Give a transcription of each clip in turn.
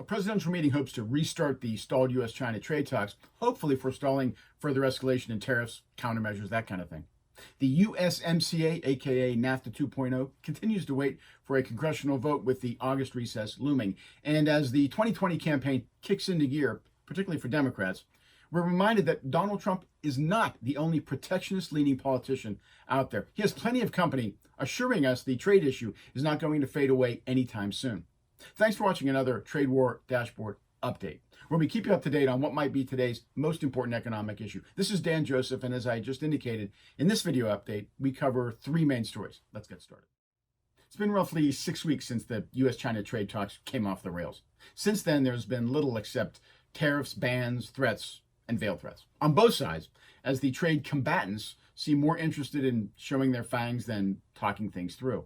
presidential meeting hopes to restart the stalled U.S.-China trade talks, hopefully forestalling further escalation in tariffs, countermeasures, that kind of thing. The USMCA, aka NAFTA 2.0, continues to wait for a congressional vote with the August recess looming. And as the 2020 campaign kicks into gear, particularly for Democrats, we're reminded that Donald Trump is not the only protectionist-leaning politician out there. He has plenty of company assuring us the trade issue is not going to fade away anytime soon. Thanks for watching another Trade War Dashboard update, where we keep you up to date on what might be today's most important economic issue. This is Dan Joseph, and as I just indicated, in this video update, we cover three main stories. Let's get started. It's been roughly 6 weeks since the U.S.-China trade talks came off the rails. Since then, there's been little except tariffs, bans, threats, and veiled threats on both sides, as the trade combatants seem more interested in showing their fangs than talking things through.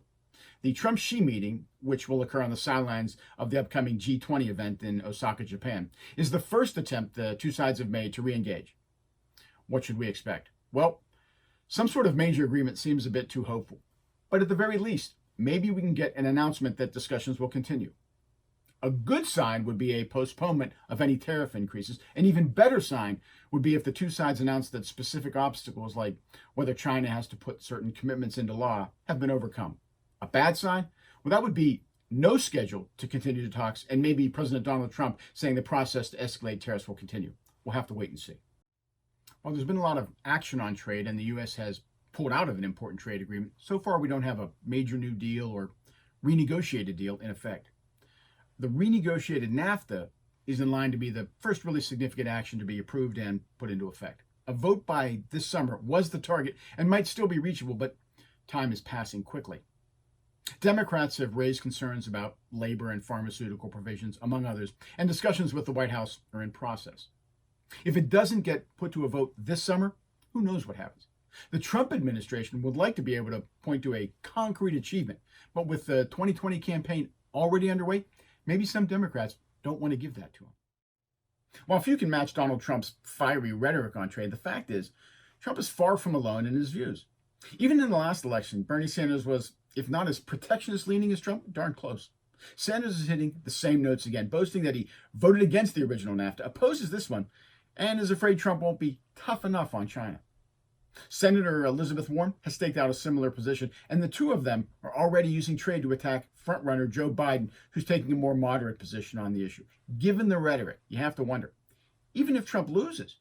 The Trump-Xi meeting, which will occur on the sidelines of the upcoming G20 event in Osaka, Japan, is the first attempt the two sides have made to re-engage. What should we expect? Well, some sort of major agreement seems a bit too hopeful. But at the very least, maybe we can get an announcement that discussions will continue. A good sign would be a postponement of any tariff increases. An even better sign would be if the two sides announced that specific obstacles, like whether China has to put certain commitments into law, have been overcome. A bad sign? Well, that would be no schedule to continue the talks, and maybe President Donald Trump saying the process to escalate tariffs will continue. We'll have to wait and see. While there's been a lot of action on trade and the U.S. has pulled out of an important trade agreement, so far we don't have a major new deal or renegotiated deal in effect. The renegotiated NAFTA is in line to be the first really significant action to be approved and put into effect. A vote by this summer was the target and might still be reachable, but time is passing quickly. Democrats have raised concerns about labor and pharmaceutical provisions, among others, and discussions with the White House are in process. If it doesn't get put to a vote this summer, who knows what happens? The Trump administration would like to be able to point to a concrete achievement, but with the 2020 campaign already underway, maybe some Democrats don't want to give that to him. While few can match Donald Trump's fiery rhetoric on trade, the fact is, Trump is far from alone in his views. Even in the last election, Bernie Sanders was, if not as protectionist-leaning as Trump, darn close. Sanders is hitting the same notes again, boasting that he voted against the original NAFTA, opposes this one, and is afraid Trump won't be tough enough on China. Senator Elizabeth Warren has staked out a similar position, and the two of them are already using trade to attack frontrunner Joe Biden, who's taking a more moderate position on the issue. Given the rhetoric, you have to wonder, even if Trump loses,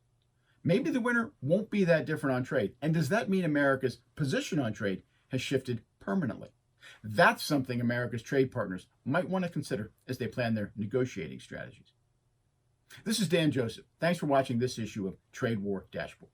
maybe the winner won't be that different on trade. And does that mean America's position on trade has shifted permanently? That's something America's trade partners might want to consider as they plan their negotiating strategies. This is Dan Joseph. Thanks for watching this issue of Trade War Dashboard.